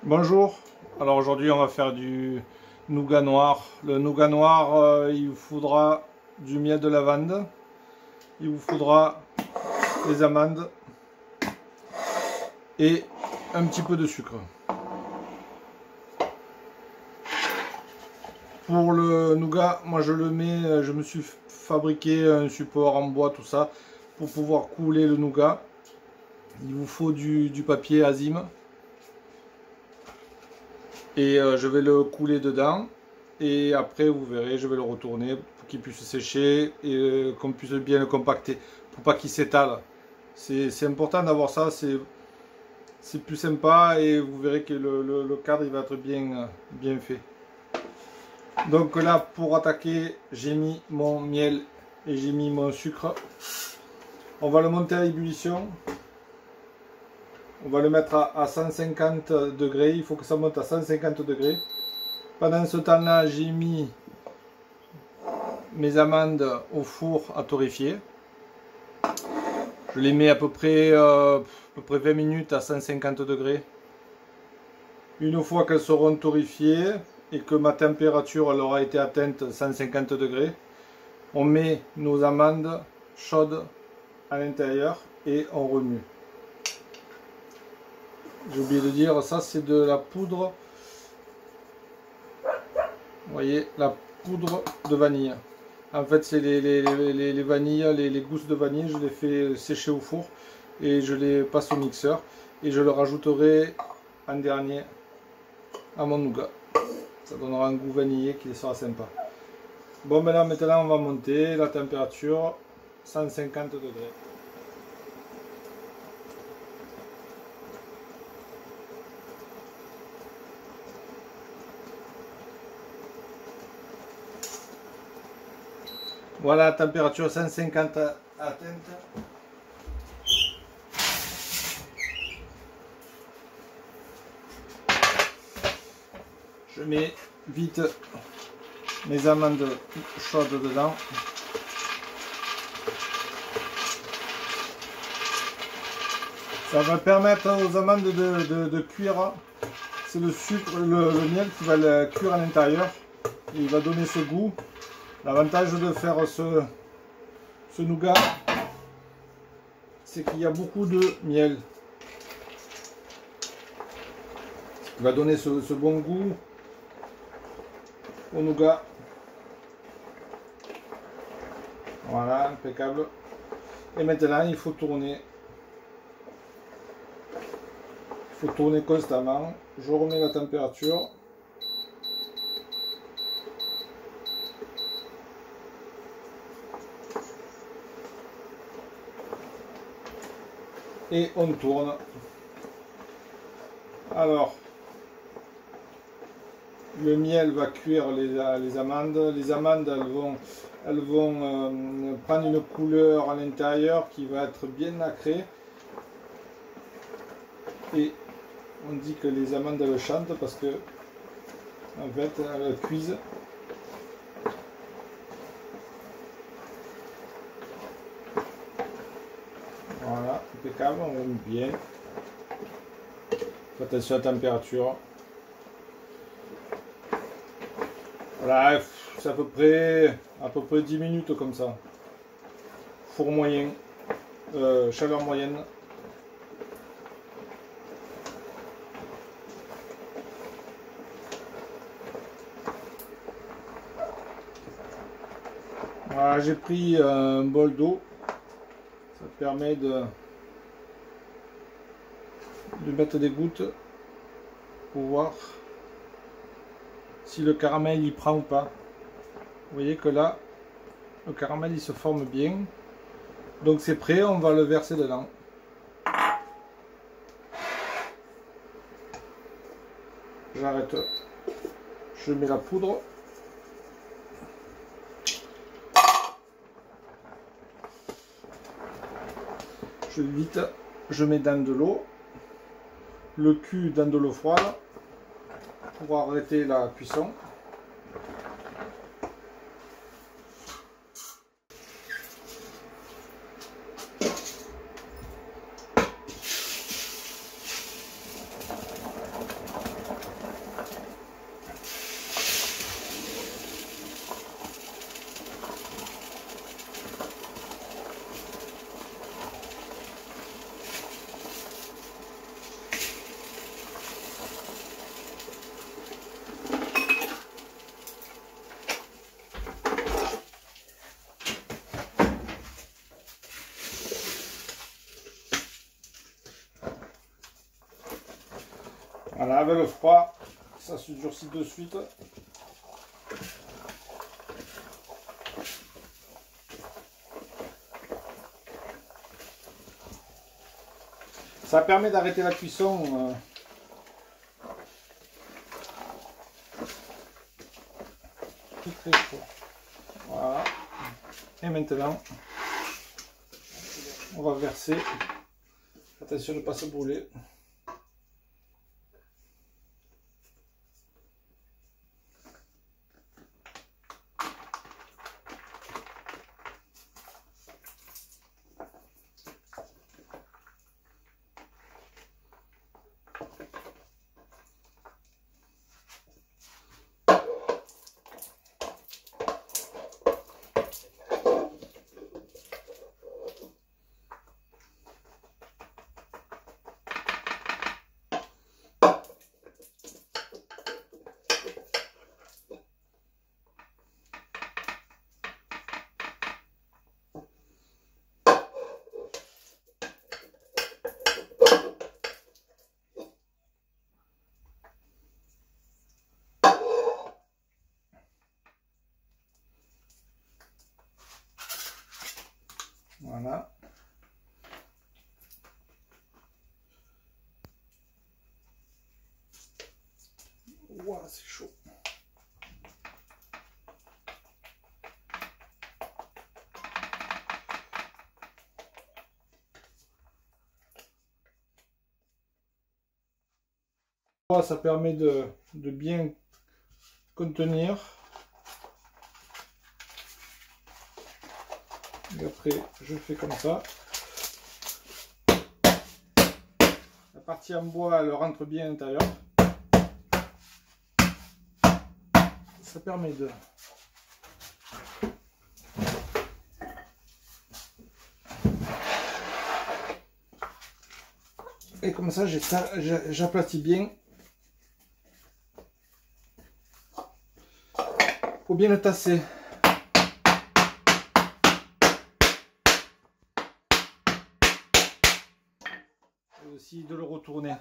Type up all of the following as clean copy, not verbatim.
Bonjour, alors aujourd'hui on va faire du nougat noir. Le nougat noir, il vous faudra du miel de lavande, il vous faudra des amandes et un petit peu de sucre. Pour le nougat, moi je me suis fabriqué un support en bois, tout ça, pour pouvoir couler le nougat. Il vous faut du papier Azim. Et je vais le couler dedans. Et après, vous verrez, je vais le retourner pour qu'il puisse sécher et qu'on puisse bien le compacter. Pour pas qu'il s'étale. C'est important d'avoir ça. C'est plus sympa et vous verrez que le cadre il va être bien fait. Donc là, pour attaquer, j'ai mis mon miel et j'ai mis mon sucre. On va le monter à ébullition. On va le mettre à 150 degrés, il faut que ça monte à 150 degrés. Pendant ce temps-là, j'ai mis mes amandes au four à torréfier. Je les mets à peu près 20 minutes à 150 degrés. Une fois qu'elles seront torréfiées et que ma température elle aura été atteinte 150 degrés, on met nos amandes chaudes à l'intérieur et on remue. J'ai oublié de dire, ça c'est de la poudre, vous voyez, la poudre de vanille. En fait c'est les vanilles, les gousses de vanille, je les fais sécher au four et je les passe au mixeur et je le rajouterai en dernier à mon nougat. Ça donnera un goût vanillé qui sera sympa. Bon, ben là maintenant on va monter la température 150 degrés. Voilà, température 150 atteinte. Je mets vite mes amandes chaudes dedans. Ça va permettre aux amandes de cuire. C'est le sucre, le miel qui va le cuire à l'intérieur. Il va donner ce goût. L'avantage de faire ce nougat, c'est qu'il y a beaucoup de miel. Il va donner ce bon goût au nougat. Voilà, impeccable. Et maintenant, il faut tourner. Il faut tourner constamment. Je remets la température. Et on tourne. Alors, le miel va cuire les amandes. Les amandes, elles vont prendre une couleur à l'intérieur qui va être bien nacrée. Et on dit que les amandes elles chantent parce que en fait elles cuisent. Voilà, impeccable, on remet bien. Faites attention à la température. Voilà, c'est à peu près 10 minutes comme ça. Four moyen, chaleur moyenne. Voilà, j'ai pris un bol d'eau. Ça permet de mettre des gouttes pour voir si le caramel y prend ou pas. Vous voyez que là, le caramel il se forme bien. Donc c'est prêt, on va le verser dedans. J'arrête. Je mets la poudre. Je mets dans de l'eau, le cul dans de l'eau froide pour arrêter la cuisson. avec le froid, ça se durcit de suite. Ça permet d'arrêter la cuisson. Très chaud. Voilà. Et maintenant, on va verser. Attention de ne pas se brûler. Voilà. Ouah, c'est chaud. Ça permet de bien contenir. Et après, je fais comme ça. La partie en bois, elle rentre bien à l'intérieur. Ça permet de... Et comme ça, j'aplatis bien. Faut bien le tasser. Et aussi de le retourner.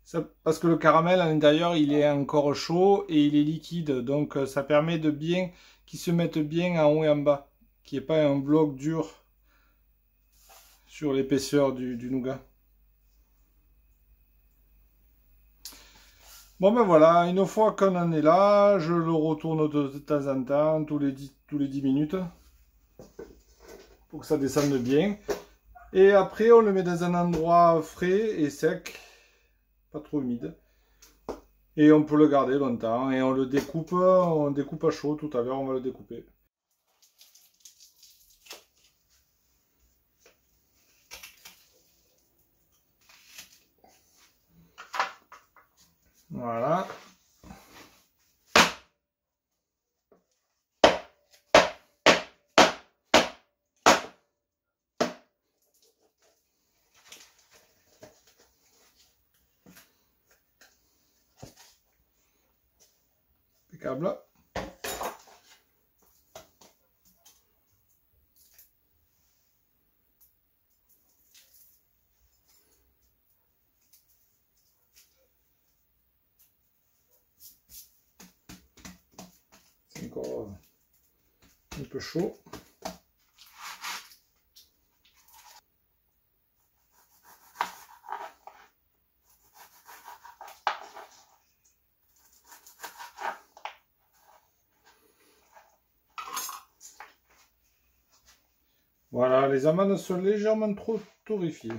Ça, parce que le caramel à l'intérieur, il est encore chaud et il est liquide. Donc ça permet de bien qu'il se mette bien en haut et en bas. Qu'il n'y ait pas un bloc dur sur l'épaisseur du nougat. Bon ben voilà, une fois qu'on en est là, je le retourne de temps en temps, tous les 10 minutes, pour que ça descende bien. Et après, on le met dans un endroit frais et sec, pas trop humide. Et on peut le garder longtemps. Et on le découpe, on découpe à chaud tout à l'heure, on va le découper. Voilà. Impeccable. C'est encore un peu chaud. Voilà, les amandes sont légèrement trop torréfiées.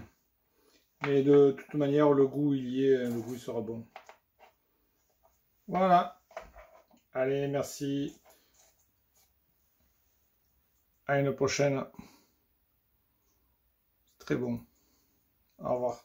Mais de toute manière, le goût, il y est, le goût il sera bon. Voilà. Allez, merci. À une prochaine. Très bon. Au revoir.